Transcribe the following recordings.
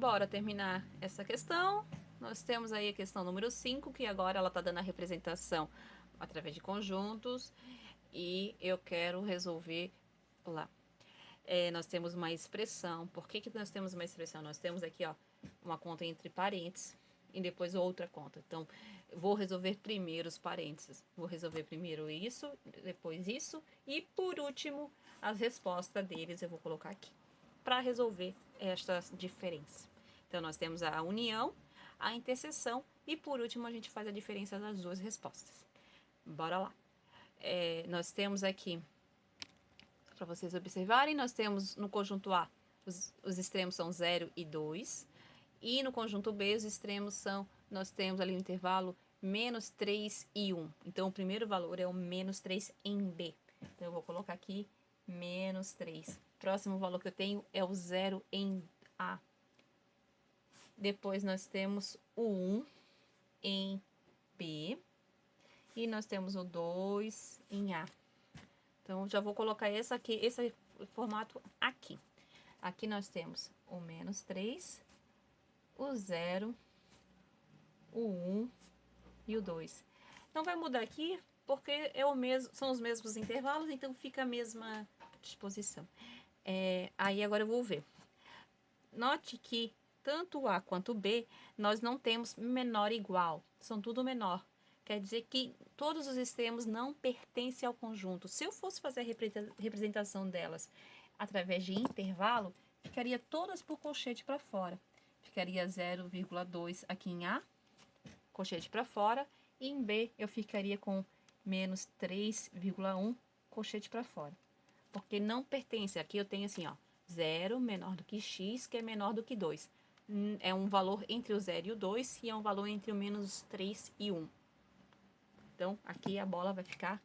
bora terminar essa questão. Nós temos aí a questão número 5, que agora ela está dando a representação através de conjuntos. E eu quero resolver lá. Nós temos uma expressão. Por que nós temos uma expressão? Nós temos aqui, ó, uma conta entre parênteses e depois outra conta. Então, eu vou resolver primeiro os parênteses. Vou resolver primeiro isso, depois isso e por último as respostas deles eu vou colocar aqui para resolver esta diferença. Então, nós temos a união, a interseção e por último a gente faz a diferença das duas respostas. Bora lá. Nós temos aqui, para vocês observarem, nós temos no conjunto A, os extremos são 0 e 2. E no conjunto B, os extremos são, nós temos ali no intervalo, menos 3 e 1. Então, o primeiro valor é o menos 3 em B. Então, eu vou colocar aqui menos 3. Próximo valor que eu tenho é o 0 em A. Depois, nós temos o 1 em B. E nós temos o 2 em A. Então, já vou colocar esse formato aqui. Aqui nós temos o menos 3, o 0, o 1 e o 2. Não vai mudar aqui, porque são os mesmos intervalos, então fica a mesma disposição. Aí agora eu vou ver. Note que tanto o A quanto o B, nós não temos menor igual, são tudo menor. Quer dizer que todos os extremos não pertencem ao conjunto. Se eu fosse fazer a representação delas através de intervalo, ficaria todas por colchete para fora. Ficaria 0,2 aqui em A, colchete para fora, e em B eu ficaria com menos 3,1, colchete para fora. Porque não pertence, aqui eu tenho assim, ó, 0 menor do que x, que é menor do que 2. É um valor entre o 0 e o 2, e é um valor entre o menos 3 e 1. Então, aqui a bola vai ficar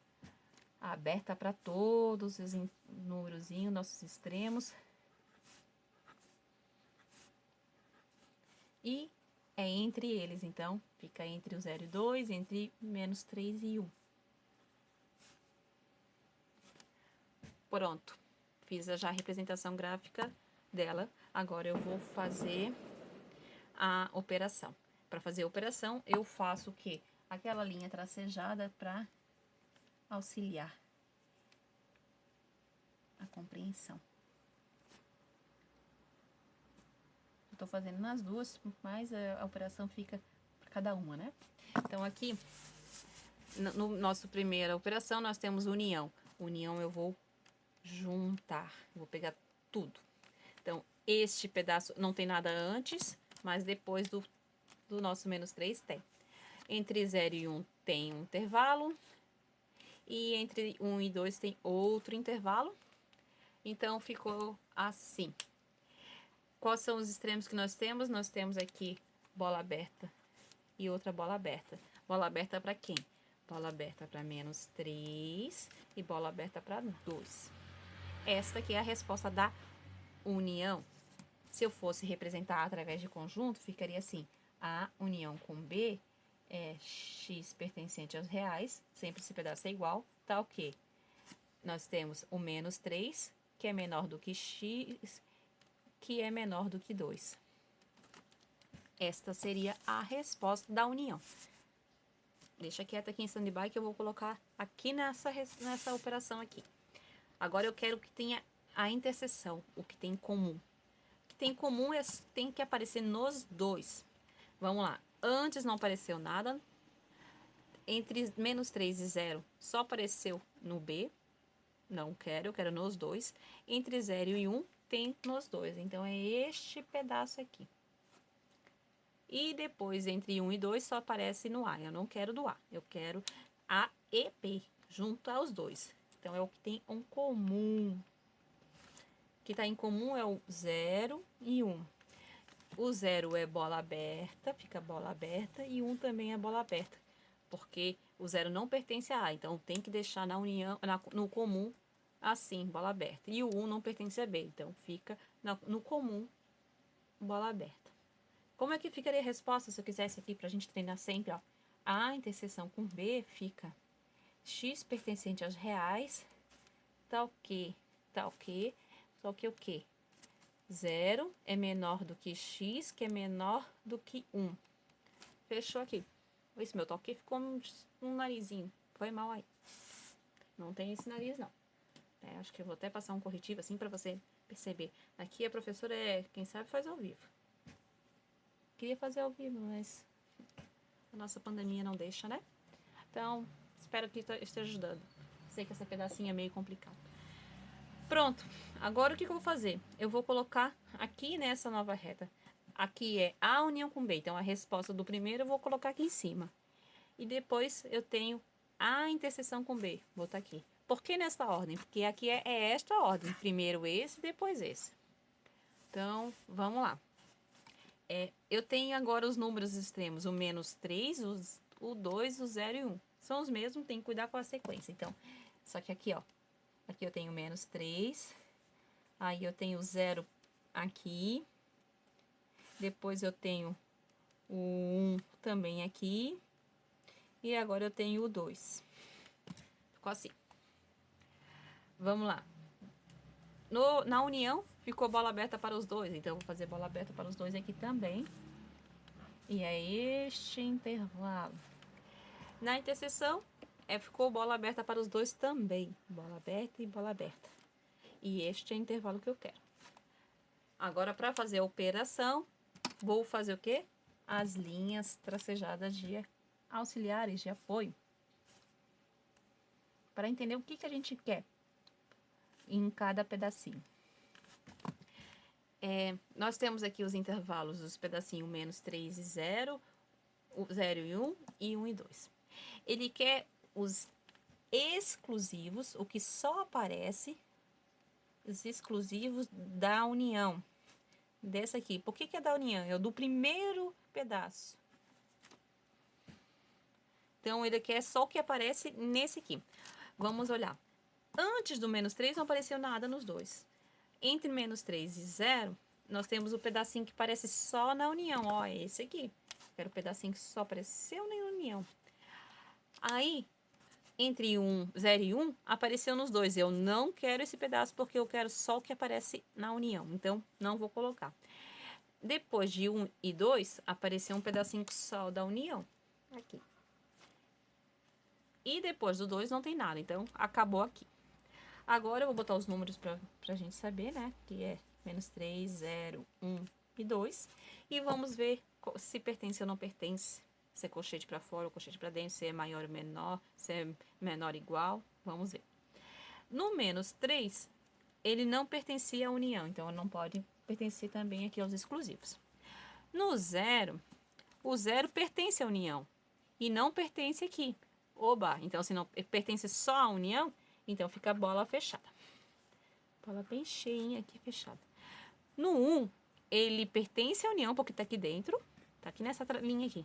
aberta para todos os númerozinhos, nossos extremos. E é entre eles, então, fica entre o 0 e 2, entre menos 3 e 1. Pronto, fiz já a representação gráfica dela. Agora eu vou fazer a operação. Para fazer a operação, eu faço o quê? Aquela linha tracejada para auxiliar a compreensão. Estou fazendo nas duas, mas a operação fica para cada uma, né? Então, aqui, no nosso primeira operação, nós temos união. União eu vou juntar, vou pegar tudo. Então, este pedaço não tem nada antes, mas depois do nosso menos 3 tem. Entre 0 e 1 tem um intervalo, e entre 1 e 2 tem outro intervalo. Então, ficou assim. Quais são os extremos que nós temos? Nós temos aqui bola aberta e outra bola aberta. Bola aberta para quem? Bola aberta para menos 3 e bola aberta para 2. Esta aqui é a resposta da união. Se eu fosse representar através de conjunto, ficaria assim. A união com B é x pertencente aos reais, sempre esse pedaço é igual, tá o quê? Nós temos o menos 3, que é menor do que x, que é menor do que 2. Esta seria a resposta da união. Deixa quieta aqui em stand-by que eu vou colocar aqui nessa operação aqui. Agora eu quero que tenha a interseção, o que tem em comum. O que tem em comum tem que aparecer nos dois. Vamos lá. Antes não apareceu nada. Entre menos 3 e 0 só apareceu no B. Não quero, eu quero nos dois. Entre 0 e 1 tem nos dois. Então, é este pedaço aqui. E depois, entre 1 e 2, só aparece no A. Eu não quero do A. Eu quero A e B, junto aos dois. Então, é o que tem em comum. O que está em comum é o 0 e 1. O 0 é bola aberta, fica bola aberta, e 1 também é bola aberta, porque o 0 não pertence a A, então tem que deixar na união, no comum, assim, bola aberta. E o 1 não pertence a B, então fica no comum, bola aberta. Como é que ficaria a resposta se eu quisesse aqui, para a gente treinar sempre, ó? A interseção com B fica x pertencente aos reais, tal que o quê? 0 é menor do que x, que é menor do que 1. Fechou aqui. Esse meu toque ficou um narizinho. Foi mal aí. Não tem esse nariz, não. Acho que eu vou até passar um corretivo assim pra você perceber. Aqui a professora quem sabe faz ao vivo. Queria fazer ao vivo, mas a nossa pandemia não deixa, né? Então, espero que esteja ajudando. Sei que esse pedacinho é meio complicado. Pronto. Agora o que eu vou fazer? Eu vou colocar aqui nessa nova reta. Aqui é A união com B. Então, a resposta do primeiro eu vou colocar aqui em cima. E depois eu tenho A interseção com B. Vou botar aqui. Por que nessa ordem? Porque aqui é esta ordem. Primeiro esse, depois esse. Então, vamos lá. Eu tenho agora os números extremos. O menos 3, o 2, o 0 e 1. São os mesmos, tem que cuidar com a sequência. Então, só que aqui, ó. Aqui eu tenho menos 3. Aí eu tenho 0 aqui. Depois eu tenho o 1 também aqui. E agora eu tenho o 2. Ficou assim. Vamos lá. Na união, ficou bola aberta para os dois. Então, eu vou fazer bola aberta para os dois aqui também. E é este intervalo. Na interseção, ficou bola aberta para os dois também. Bola aberta e bola aberta. E este é o intervalo que eu quero. Agora, para fazer a operação, vou fazer o quê? As linhas tracejadas de auxiliares de apoio. Para entender o que a gente quer em cada pedacinho. Nós temos aqui os intervalos dos pedacinhos menos 3 e 0, 0 e 1 e 1 e 2. Ele quer os exclusivos, o que só aparece, os exclusivos da união. Dessa aqui. Por que é da união? É o do primeiro pedaço. Então, ele quer só o que aparece nesse aqui. Vamos olhar. Antes do menos 3 não apareceu nada nos dois. Entre menos 3 e 0, nós temos o pedacinho que aparece só na união. Ó, é esse aqui. Era o pedacinho que só apareceu na união. Aí, entre 0 e 1, apareceu nos dois. Eu não quero esse pedaço porque eu quero só o que aparece na união. Então, não vou colocar. Depois de 1 e 2, apareceu um pedacinho só da união. Aqui. E depois do 2 não tem nada. Então, acabou aqui. Agora, eu vou botar os números pra gente saber, né? Que é menos 3, 0, 1 e 2. E vamos ver se pertence ou não pertence. Se é colchete para fora ou colchete para dentro. Se é maior ou menor. Se é menor ou igual. Vamos ver. No menos 3, ele não pertencia à união. Então, não pode pertencer também aqui aos exclusivos. No 0, o 0 pertence à união. E não pertence aqui. Oba! Então, se não pertence só à união, então fica a bola fechada. Bola bem cheinha aqui, fechada. No 1, ele pertence à união, porque tá aqui dentro. Tá aqui nessa linha aqui.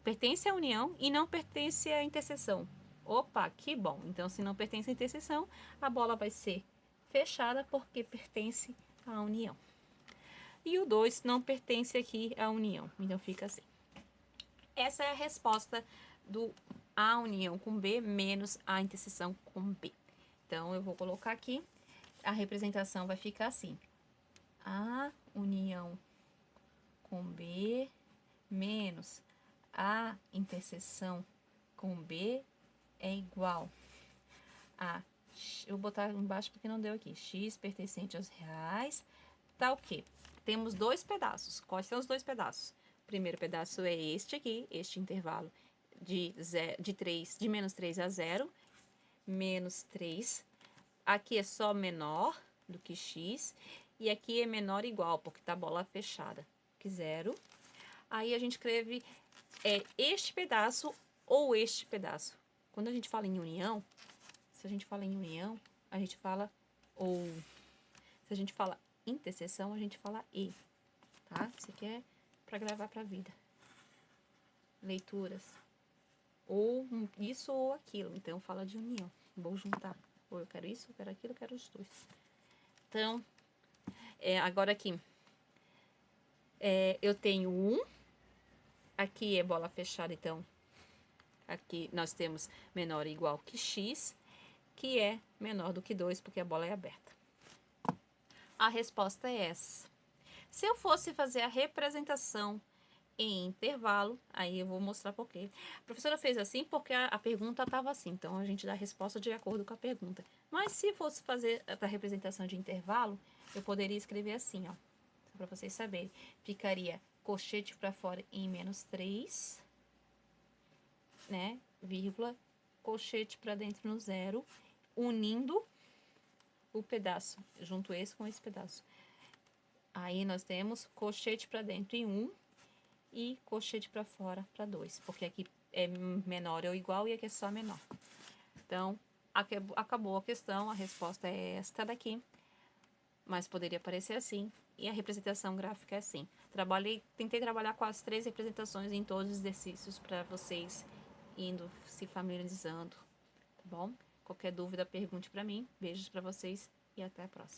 Pertence à união e não pertence à interseção. Opa, que bom. Então, se não pertence à interseção, a bola vai ser fechada porque pertence à união. E o 2 não pertence aqui à união. Então, fica assim. Essa é a resposta do A união com B menos a interseção com B. Então, eu vou colocar aqui. A representação vai ficar assim. A união com B menos a interseção com B é igual a... Eu vou botar embaixo porque não deu aqui. X pertencente aos reais. Tá o quê? Temos dois pedaços. Quais são os dois pedaços? O primeiro pedaço é este aqui, este intervalo de menos 3 a 0. Menos 3. Aqui é só menor do que x. E aqui é menor ou igual, porque tá bola fechada. Que 0. Aí a gente escreve este pedaço ou este pedaço. Quando a gente fala em união, se a gente fala em união, a gente fala ou. Se a gente fala interseção, a gente fala e. Tá? Isso aqui é para gravar pra vida. Leituras. Ou isso ou aquilo. Então, fala de união. Vou juntar. Ou eu quero isso, eu quero aquilo, eu quero os dois. Então, agora aqui. Eu tenho 1. Aqui é bola fechada, então. Aqui nós temos menor ou igual que x, que é menor do que 2, porque a bola é aberta. A resposta é essa. Se eu fosse fazer a representação em intervalo, aí eu vou mostrar por quê. A professora fez assim porque a pergunta estava assim, então a gente dá a resposta de acordo com a pergunta. Mas se fosse fazer a representação de intervalo, eu poderia escrever assim, ó, para vocês saberem. Ficaria colchete para fora em -3, né, vírgula, colchete para dentro no 0, unindo o pedaço, junto esse com esse pedaço. Aí nós temos colchete para dentro em 1 e colchete para fora para 2, porque aqui é menor ou igual e aqui é só menor. Então, acabou a questão, a resposta é esta daqui, mas poderia parecer assim, e a representação gráfica é assim. Tentei trabalhar com as 3 representações em todos os exercícios para vocês indo se familiarizando, tá bom? Qualquer dúvida, pergunte para mim. Beijos para vocês e até a próxima.